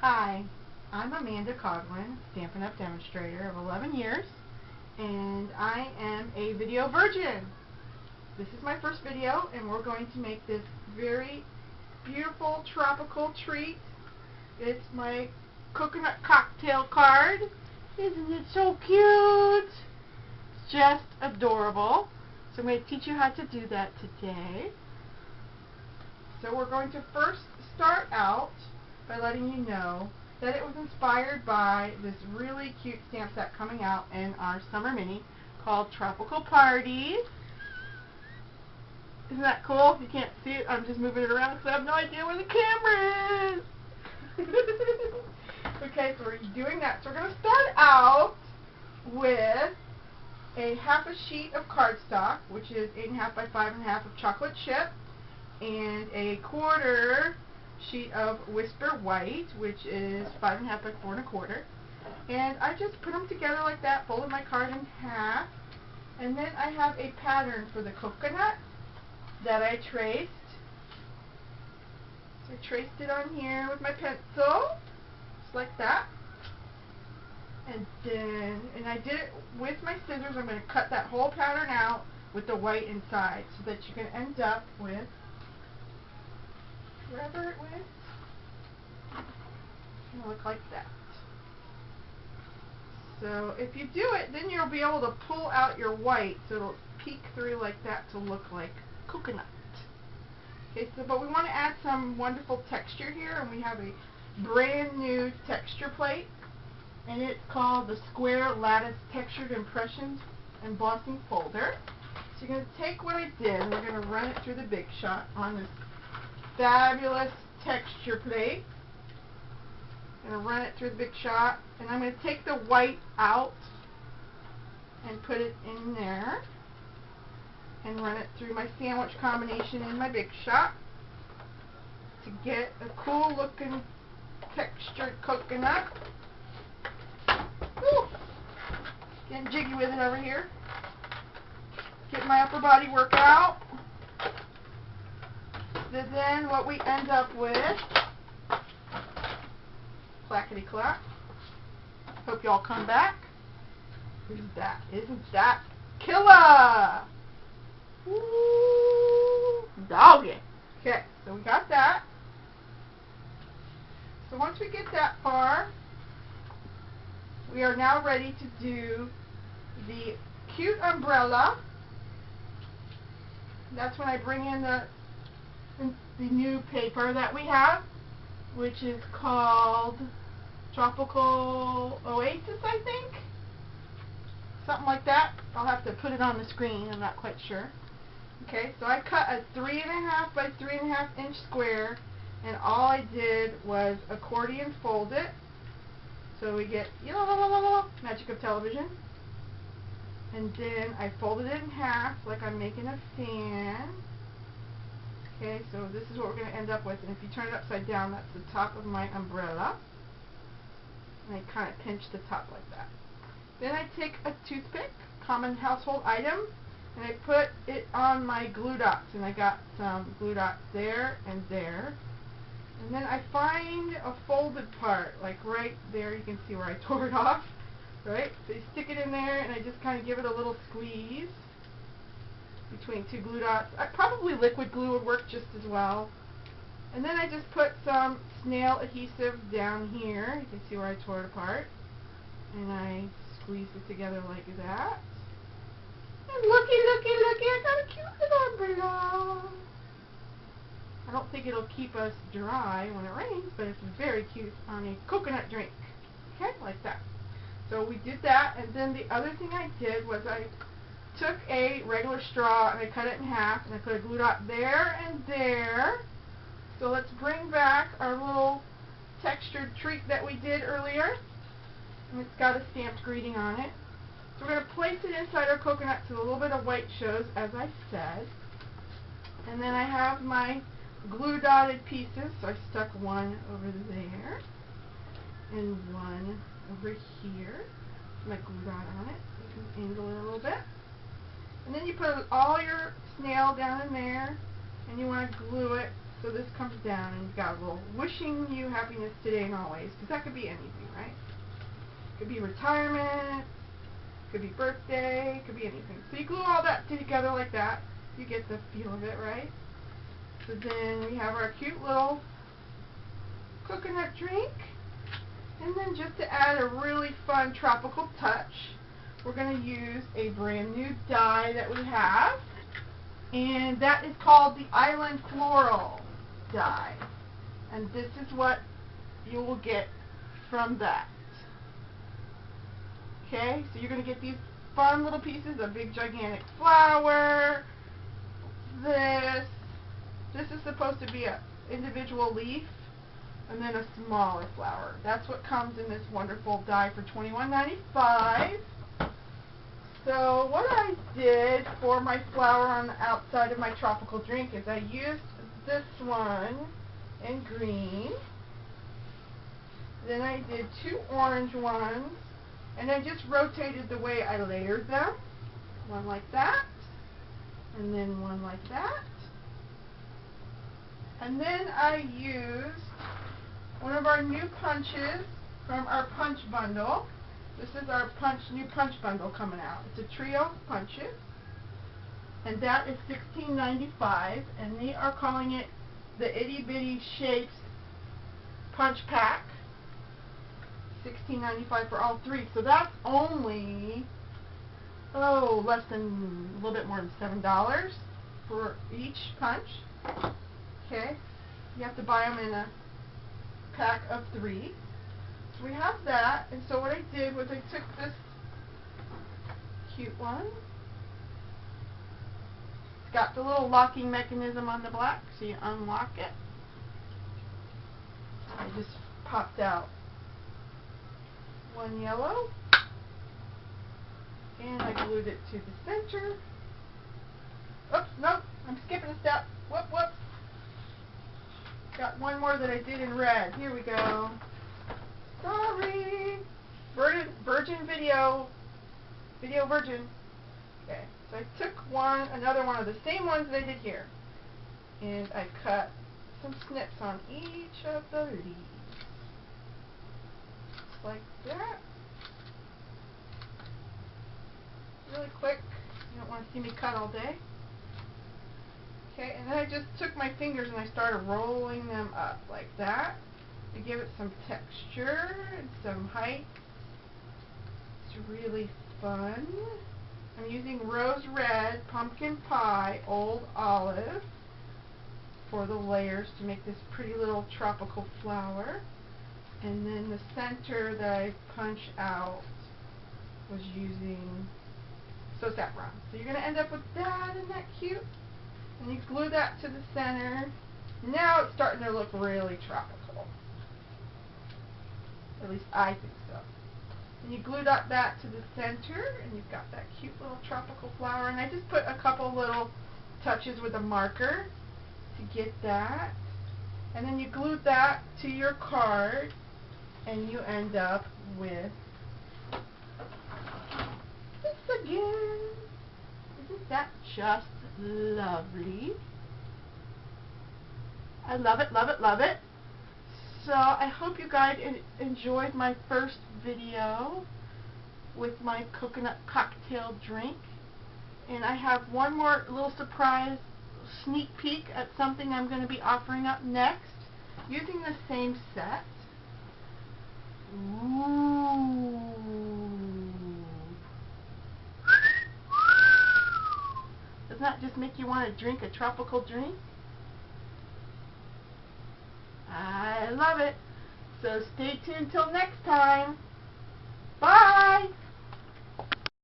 Hi, I'm Amanda Coughlin, Stampin' Up! Demonstrator of 11 years, and I am a video virgin. This is my first video, and we're going to make this very beautiful tropical treat. It's my coconut cocktail card. Isn't it so cute? It's just adorable. So I'm going to teach you how to do that today. So we're going to first start out by letting you know that it was inspired by this really cute stamp set coming out in our summer mini called Tropical Parties. Isn't that cool? You can't see it. I'm just moving it around because I have no idea where the camera is. Okay, so we're doing that. So we're going to start out with a half a sheet of cardstock, which is 8.5 by 5.5 of chocolate chip, and a quarter sheet of Whisper White, which is 5.5 by 4.25. And I just put them together like that, folded my card in half, and then I have a pattern for the coconut that I traced. So I traced it on here with my pencil, just like that. And then, I did it with my scissors. I'm going to cut that whole pattern out with the white inside so that you can end up with wherever it went. It's going to look like that. So if you do it, then you'll be able to pull out your white so it'll peek through like that to look like coconut. Okay, so but we want to add some wonderful texture here, and we have a brand new texture plate, and it's called the Square Lattice Textured Impressions Embossing Folder. So you're going to take what I did and we're going to run it through the Big Shot on this fabulous texture plate. I'm going to run it through the Big Shot, and I'm going to take the white out and put it in there and run it through my sandwich combination in my Big Shot to get a cool looking textured coconut. Woo! Getting jiggy with it over here. Get my upper body workout. So then what we end up with, clackety clack. Hope y'all come back. Isn't that killer? Woo! Doggy. Okay, so we got that. So once we get that far, we are now ready to do the cute umbrella. That's when I bring in the new paper that we have, which is called Tropical Oasis, I think. Something like that. I'll have to put it on the screen. I'm not quite sure. Okay, so I cut a 3.5 by 3.5 inch square, and all I did was accordion fold it. So we get magic of television. And then I folded it in half like I'm making a fan. Okay, so this is what we're going to end up with. And if you turn it upside down, that's the top of my umbrella. And I kind of pinch the top like that. Then I take a toothpick, common household item, and I put it on my glue dots. And I got some glue dots there and there. And then I find a folded part, like right there. You can see where I tore it off. Right? So you stick it in there, and I just kind of give it a little squeeze between two glue dots. Probably liquid glue would work just as well. And then I just put some snail adhesive down here. You can see where I tore it apart. And I squeeze it together like that. And looky, I got a cute little umbrella. I don't think it'll keep us dry when it rains, but it's very cute on a coconut drink. Okay, like that. So we did that, and then the other thing I did was I took a regular straw and I cut it in half, and I put a glue dot there and there. So let's bring back our little textured treat that we did earlier. And it's got a stamped greeting on it. So we're going to place it inside our coconut so a little bit of white shows, as I said. And then I have my glue dotted pieces, so I stuck one over there and one over here. My glue dot on it. You can angle it a little bit. And then you put all your snail down in there, and you want to glue it So this comes down and you've got a little wishing you happiness today and always, because that could be anything, right? Could be retirement, could be birthday, could be anything. So you glue all that together like that. You get the feel of it, right? So then we have our cute little coconut drink. And then just to add a really fun tropical touch, we're going to use a brand new dye that we have. And that is called the Island Floral dye. And this is what you will get from that. Okay, so you're going to get these fun little pieces, a big gigantic flower, this is supposed to be an individual leaf, and then a smaller flower. That's what comes in this wonderful die for $21.95. So what I did for my flower on the outside of my tropical drink is I used this one in green, then I did 2 orange ones, and I just rotated the way I layered them. One like that, and then one like that. And then I used one of our new punches from our punch bundle. This is our new punch bundle coming out. It's a trio of punches. And that is $16.95. And they are calling it the Itty Bitty Shapes Punch Pack. $16.95 for all 3. So that's only, less than, a little bit more than $7 for each punch. Okay, you have to buy them in a pack of 3. So we have that, and so what I did was I took this cute one. It's got the little locking mechanism on the black, so you unlock it. I just popped out one yellow, and I glued it to the center. Oops, nope, I'm skipping a step. Whoop, whoop. Got one more that I did in red. Here we go. Sorry. Virgin video. Video virgin. Okay, so I took another one of the same ones that I did here. And I cut some snips on each of the leaves. Just like that. Really quick. You don't want to see me cut all day. Okay, and then I just took my fingers and I started rolling them up like that to give it some texture and some height. It's really fun. I'm using Rose Red, Pumpkin Pie, Old Olive for the layers to make this pretty little tropical flower. And then the center that I punched out was using So Saffron. So you're going to end up with that. Isn't that cute? And you glue that to the center. Now it's starting to look really tropical. At least I think so. And you glue that to the center, and you've got that cute little tropical flower. And I just put a couple little touches with a marker to get that. And then you glue that to your card, and you end up with this again. Isn't that just lovely? I love it, love it, love it. So I hope you guys enjoyed my first video with my coconut cocktail drink. And I have one more little surprise sneak peek at something I'm going to be offering up next using the same set. Ooh. Doesn't that just make you want to drink a tropical drink? I love it. So stay tuned till next time. Bye!